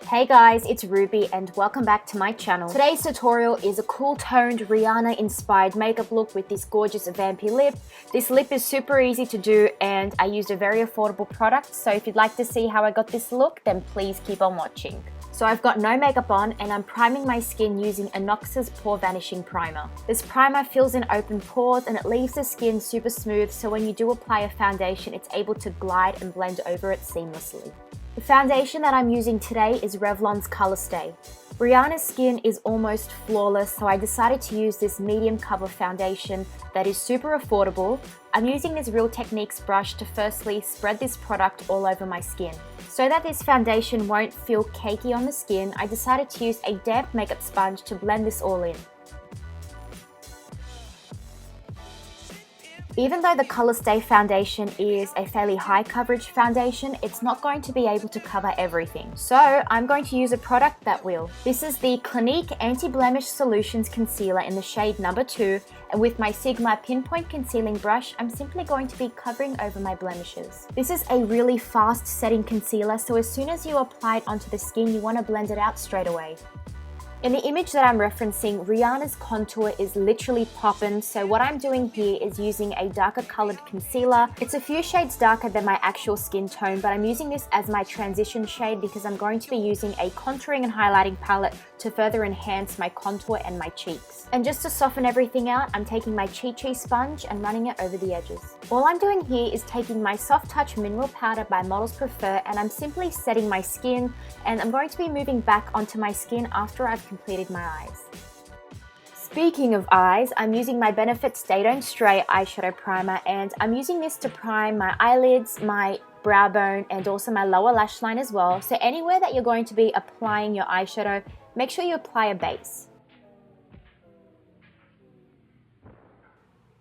Hey guys, it's Ruby and welcome back to my channel. Today's tutorial is a cool toned Rihanna inspired makeup look with this gorgeous Vampy lip. This lip is super easy to do and I used a very affordable product, so if you'd like to see how I got this look, then please keep on watching. So I've got no makeup on and I'm priming my skin using Anox's Pore Vanishing Primer. This primer fills in open pores and it leaves the skin super smooth, so when you do apply a foundation, it's able to glide and blend over it seamlessly. The foundation that I'm using today is Revlon's Color Stay. Rihanna's skin is almost flawless, so I decided to use this medium cover foundation that is super affordable. I'm using this Real Techniques brush to firstly spread this product all over my skin. So that this foundation won't feel cakey on the skin, I decided to use a damp makeup sponge to blend this all in. Even though the Color Stay foundation is a fairly high coverage foundation, it's not going to be able to cover everything. So I'm going to use a product that will. This is the Clinique Anti-Blemish Solutions Concealer in the shade number 2, and with my Sigma Pinpoint Concealing Brush, I'm simply going to be covering over my blemishes. This is a really fast setting concealer, so as soon as you apply it onto the skin, you want to blend it out straight away. In the image that I'm referencing, Rihanna's contour is literally poppin', so what I'm doing here is using a darker colored concealer. It's a few shades darker than my actual skin tone, but I'm using this as my transition shade because I'm going to be using a contouring and highlighting palette to further enhance my contour and my cheeks. And just to soften everything out, I'm taking my Chi Chi sponge and running it over the edges. All I'm doing here is taking my Soft Touch Mineral Powder by Models Prefer, and I'm simply setting my skin, and I'm going to be moving back onto my skin after I've completed my eyes. Speaking of eyes, I'm using my Benefit Stay Don't Stray eyeshadow primer, and I'm using this to prime my eyelids, my brow bone, and also my lower lash line as well. So anywhere that you're going to be applying your eyeshadow, make sure you apply a base.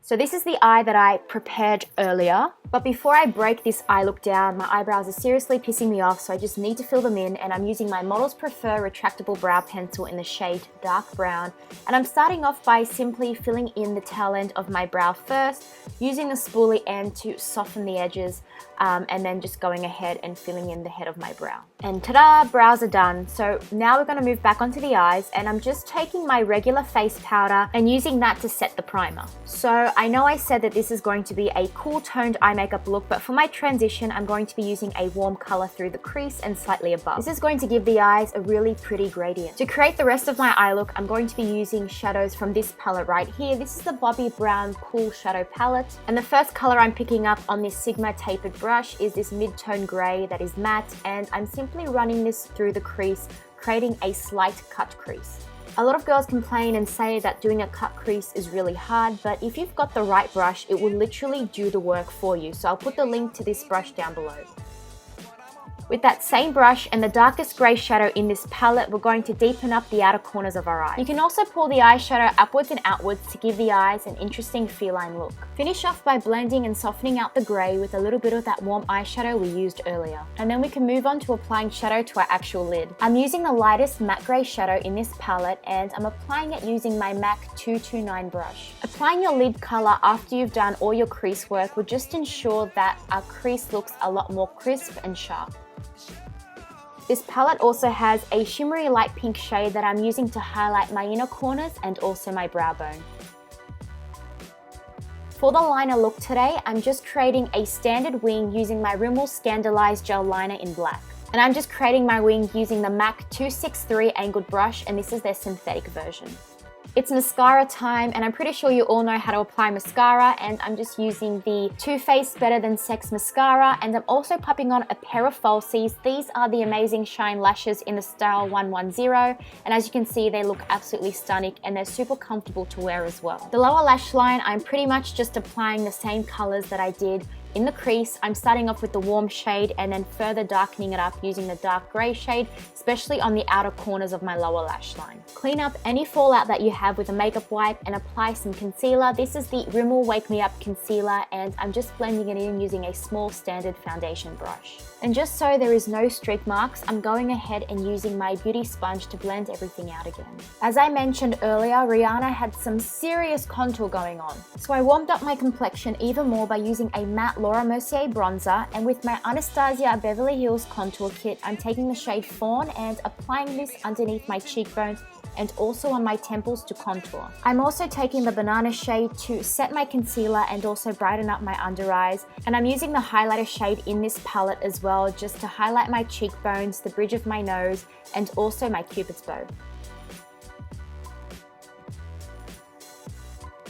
So this is the eye that I prepared earlier, but before I break this eye look down, my eyebrows are seriously pissing me off, so I just need to fill them in, and I'm using my Models Prefer retractable brow pencil in the shade dark brown, and I'm starting off by simply filling in the tail end of my brow first, using the spoolie end to soften the edges, and then just going ahead and filling in the head of my brow. And ta-da, brows are done. So now we're going to move back onto the eyes, and I'm just taking my regular face powder and using that to set the primer. So I know I said that this is going to be a cool toned eye makeup look, but for my transition, I'm going to be using a warm color through the crease and slightly above. This is going to give the eyes a really pretty gradient. To create the rest of my eye look, I'm going to be using shadows from this palette right here. This is the Bobbi Brown Cool Shadow Palette, and the first color I'm picking up on this Sigma tapered brush is this mid-tone gray that is matte, and I'm simply running this through the crease, creating a slight cut crease. A lot of girls complain and say that doing a cut crease is really hard, but if you've got the right brush, it will literally do the work for you. So I'll put the link to this brush down below. With that same brush and the darkest grey shadow in this palette, we're going to deepen up the outer corners of our eyes. You can also pull the eyeshadow upwards and outwards to give the eyes an interesting feline look. Finish off by blending and softening out the grey with a little bit of that warm eyeshadow we used earlier. And then we can move on to applying shadow to our actual lid. I'm using the lightest matte grey shadow in this palette, and I'm applying it using my MAC 229 brush. Applying your lid colour after you've done all your crease work will just ensure that our crease looks a lot more crisp and sharp. This palette also has a shimmery light pink shade that I'm using to highlight my inner corners and also my brow bone. For the liner look today, I'm just creating a standard wing using my Rimmel Scandalized Gel Liner in black. And I'm just creating my wing using the MAC 263 angled brush, and this is their synthetic version. It's mascara time, and I'm pretty sure you all know how to apply mascara, and I'm just using the Too Faced Better Than Sex mascara, and I'm also popping on a pair of falsies. These are the Amazing Shine lashes in the style 110, and as you can see, they look absolutely stunning and they're super comfortable to wear as well. The lower lash line, I'm pretty much just applying the same colors that I did In the crease, I'm starting off with the warm shade and then further darkening it up using the dark grey shade, especially on the outer corners of my lower lash line. Clean up any fallout that you have with a makeup wipe and apply some concealer. This is the Rimmel Wake Me Up Concealer, and I'm just blending it in using a small standard foundation brush. And just so there is no streak marks, I'm going ahead and using my beauty sponge to blend everything out again. As I mentioned earlier, Rihanna had some serious contour going on. So I warmed up my complexion even more by using a matte Laura Mercier bronzer, and with my Anastasia Beverly Hills contour kit, I'm taking the shade Fawn and applying this underneath my cheekbones and also on my temples to contour. I'm also taking the banana shade to set my concealer and also brighten up my under eyes, and I'm using the highlighter shade in this palette as well, just to highlight my cheekbones, the bridge of my nose, and also my cupid's bow.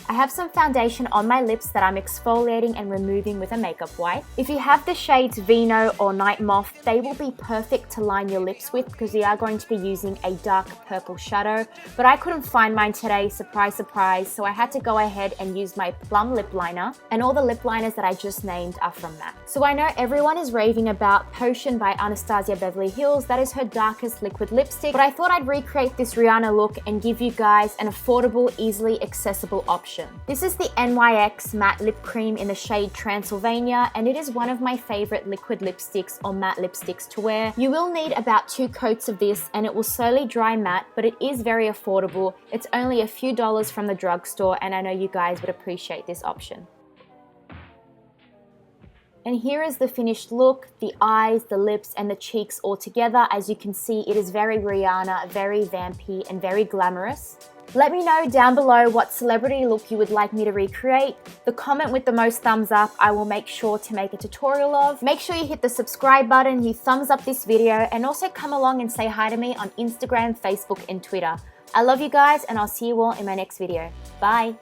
I have some foundation on my lips that I'm exfoliating and removing with a makeup wipe. If you have the shades Vino or Night Moth, they will be perfect to line your lips with because we are going to be using a dark purple shadow, but I couldn't find mine today, surprise surprise, so I had to go ahead and use my plum lip liner, and all the lip liners that I just named are from MAC. So I know everyone is raving about Potion by Anastasia Beverly Hills. That is her darkest liquid lipstick, but I thought I'd recreate this Rihanna look and give you guys an affordable, easily accessible option. This is the NYX matte lip cream in the shade Transylvania, and it is one of my favorite liquid lipsticks or matte lipsticks to wear. You will need about 2 coats of this and it will slowly dry matte, but it is very affordable. It's only a few dollars from the drugstore, and I know you guys would appreciate this option. And here is the finished look, the eyes, the lips, and the cheeks all together. As you can see, it is very Rihanna, very vampy, and very glamorous. Let me know down below what celebrity look you would like me to recreate. The comment with the most thumbs up, I will make sure to make a tutorial of. Make sure you hit the subscribe button, you thumbs up this video, and also come along and say hi to me on Instagram, Facebook, and Twitter. I love you guys, and I'll see you all in my next video. Bye!